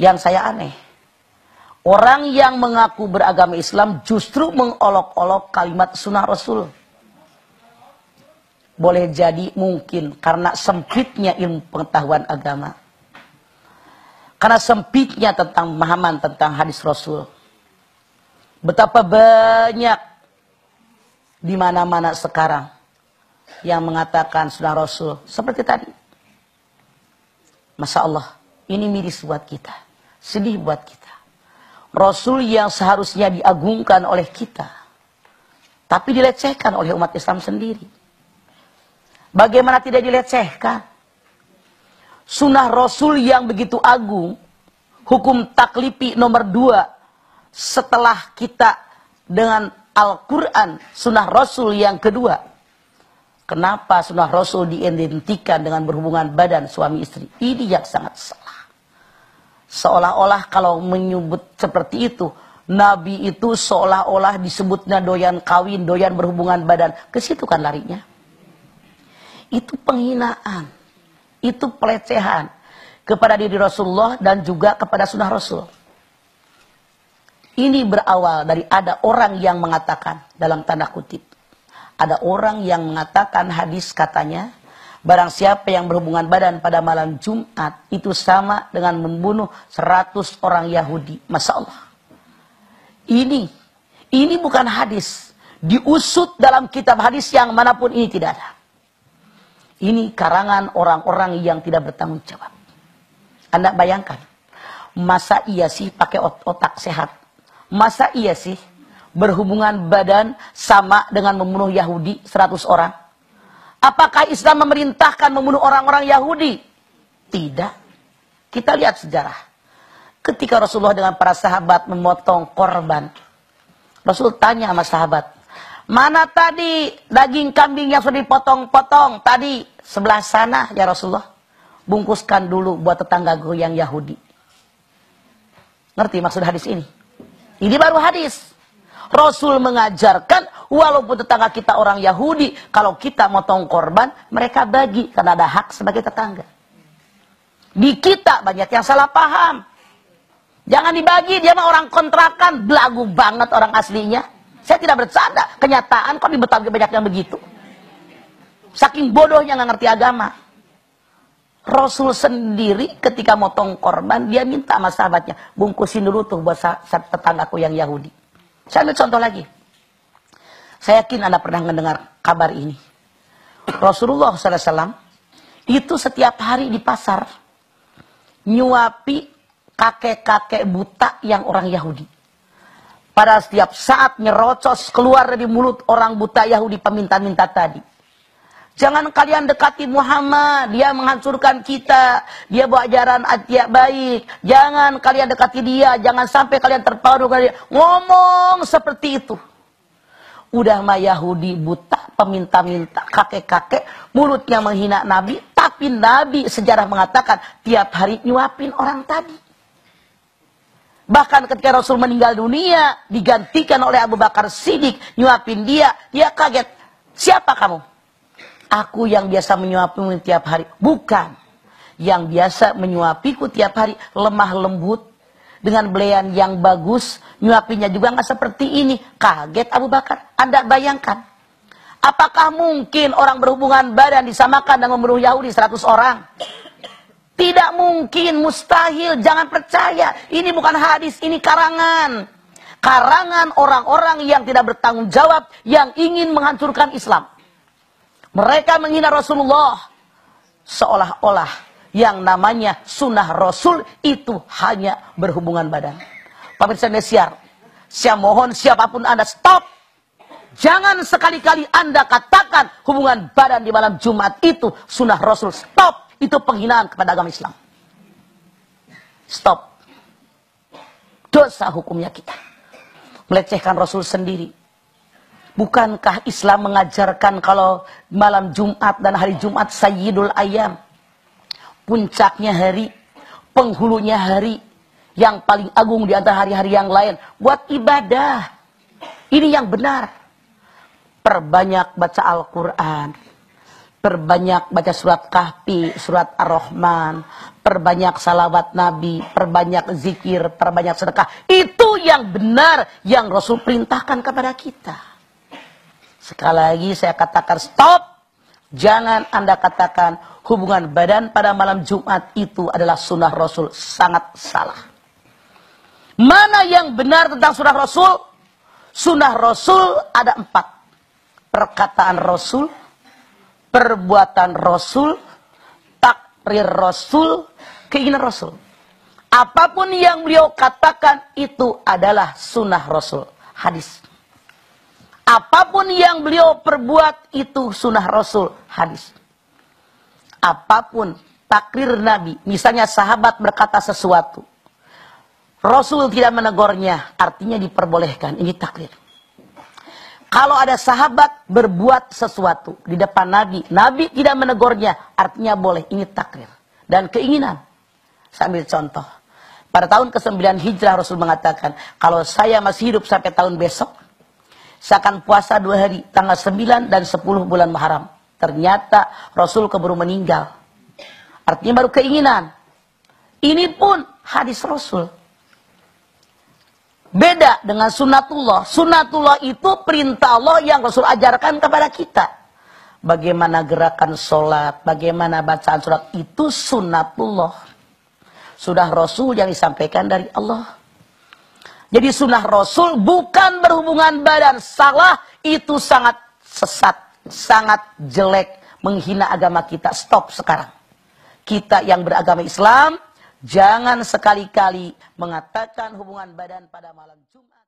Yang saya aneh, orang yang mengaku beragama Islam justru mengolok-olok kalimat sunnah Rasul. Boleh jadi mungkin karena sempitnya ilmu pengetahuan agama. Karena sempitnya tentang pemahaman tentang hadis Rasul. Betapa banyak di mana-mana sekarang yang mengatakan sunnah Rasul seperti tadi. Masya Allah, ini miris buat kita, sedih buat kita. Rasul yang seharusnya diagungkan oleh kita, tapi dilecehkan oleh umat Islam sendiri. Bagaimana tidak dilecehkan? Sunnah Rasul yang begitu agung, hukum taklifi nomor 2 setelah kita dengan Al-Quran, sunnah Rasul yang kedua. Kenapa sunnah Rasul diidentikan dengan berhubungan badan suami istri? Ini yang sangat salah. Seolah-olah kalau menyebut seperti itu, Nabi itu seolah-olah disebutnya doyan kawin, doyan berhubungan badan. Ke situ kan larinya. Itu penghinaan, itu pelecehan kepada diri Rasulullah dan juga kepada sunnah Rasul. Ini berawal dari ada orang yang mengatakan, dalam tanda kutip, ada orang yang mengatakan hadis katanya, barang siapa yang berhubungan badan pada malam Jumat, itu sama dengan membunuh 100 orang Yahudi. Masya Allah. Ini bukan hadis. Diusut dalam kitab hadis yang manapun ini tidak ada. Ini karangan orang-orang yang tidak bertanggung jawab. Anda bayangkan, masa iya sih pakai otak sehat? Masa iya sih berhubungan badan sama dengan membunuh Yahudi 100 orang? Apakah Islam memerintahkan membunuh orang-orang Yahudi? Tidak. Kita lihat sejarah. Ketika Rasulullah dengan para sahabat memotong korban, Rasul tanya sama sahabat, mana tadi daging kambing yang sudah dipotong-potong tadi sebelah sana ya Rasulullah? Bungkuskan dulu buat tetanggaku yang Yahudi. Ngerti maksud hadis ini? Ini baru hadis. Rasul mengajarkan walaupun tetangga kita orang Yahudi, kalau kita motong korban, mereka bagi karena ada hak sebagai tetangga. Di kita banyak yang salah paham. Jangan dibagi, dia mah orang kontrakan, belagu banget orang aslinya. Saya tidak bercanda, kenyataan kok di Betawi banyak yang begitu. Saking bodohnya nggak ngerti agama. Rasul sendiri ketika motong korban, dia minta sama sahabatnya, bungkusin dulu tuh buat tetanggaku yang Yahudi. Saya ambil contoh lagi. Saya yakin Anda pernah mendengar kabar ini. Rasulullah SAW itu setiap hari di pasar nyuapi kakek-kakek buta yang orang Yahudi. Pada setiap saat nyerocos keluar dari mulut orang buta Yahudi peminta-minta tadi. Jangan kalian dekati Muhammad, dia menghancurkan kita, dia bawa ajaran atiak baik. Jangan kalian dekati dia, jangan sampai kalian terpengaruh dengan dia. Ngomong seperti itu. Udah mah Yahudi buta, peminta-minta, kakek-kakek, mulutnya menghina Nabi, tapi Nabi sejarah mengatakan tiap hari nyuapin orang tadi. Bahkan ketika Rasul meninggal dunia, digantikan oleh Abu Bakar Siddiq, nyuapin dia kaget. Siapa kamu? Aku yang biasa menyuapimu tiap hari. Bukan. Yang biasa menyuapiku tiap hari, lemah lembut, dengan belian yang bagus, nyuapinya juga nggak seperti ini. Kaget Abu Bakar. Anda bayangkan. Apakah mungkin orang berhubungan badan disamakan dengan membunuh Yahudi 100 orang? Tidak mungkin, mustahil, jangan percaya. Ini bukan hadis, ini karangan. Karangan orang-orang yang tidak bertanggung jawab, yang ingin menghancurkan Islam. Mereka menghina Rasulullah. Seolah-olah yang namanya sunnah Rasul itu hanya berhubungan badan. Pemirsa Indosiar, saya mohon siapapun Anda, stop. Jangan sekali-kali Anda katakan hubungan badan di malam Jumat itu sunnah Rasul. Stop. Itu penghinaan kepada agama Islam. Stop. Dosa hukumnya kita. Melecehkan Rasul sendiri. Bukankah Islam mengajarkan kalau malam Jumat dan hari Jumat Sayyidul Ayyam, puncaknya hari, penghulunya hari, yang paling agung di antara hari-hari yang lain, buat ibadah. Ini yang benar. Perbanyak baca Al-Quran, perbanyak baca surat Kahfi, surat Ar-Rahman, perbanyak salawat Nabi, perbanyak zikir, perbanyak sedekah. Itu yang benar yang Rasul perintahkan kepada kita. Sekali lagi saya katakan stop. Jangan Anda katakan hubungan badan pada malam Jumat itu adalah sunnah Rasul. Sangat salah. Mana yang benar tentang sunnah Rasul? Sunnah Rasul ada 4. Perkataan Rasul, perbuatan Rasul, takrir Rasul, keinginan Rasul. Apapun yang beliau katakan itu adalah sunnah Rasul. Hadis. Apapun yang beliau perbuat itu sunnah Rasul. Hadis. Apapun takrir Nabi. Misalnya sahabat berkata sesuatu. Rasul tidak menegurnya. Artinya diperbolehkan. Ini takrir. Kalau ada sahabat berbuat sesuatu di depan Nabi. Nabi tidak menegurnya. Artinya boleh. Ini takrir. Dan keinginan. Saya ambil contoh. Pada tahun ke-9 Hijrah Rasul mengatakan. Kalau saya masih hidup sampai tahun besok. Saya akan puasa 2 hari. Tanggal 9 dan 10 bulan Muharram. Ternyata Rasul keburu meninggal. Artinya baru keinginan. Ini pun hadis Rasul. Beda dengan sunnatullah. Sunnatullah itu perintah Allah yang Rasul ajarkan kepada kita. Bagaimana gerakan sholat, bagaimana bacaan sholat, itu sunnatullah. Sudah Rasul yang disampaikan dari Allah. Jadi sunnah Rasul bukan berhubungan badan. Salah, itu sangat sesat, sangat jelek, menghina agama kita. Stop sekarang. Kita yang beragama Islam, jangan sekali-kali mengatakan hubungan badan pada malam Jumat.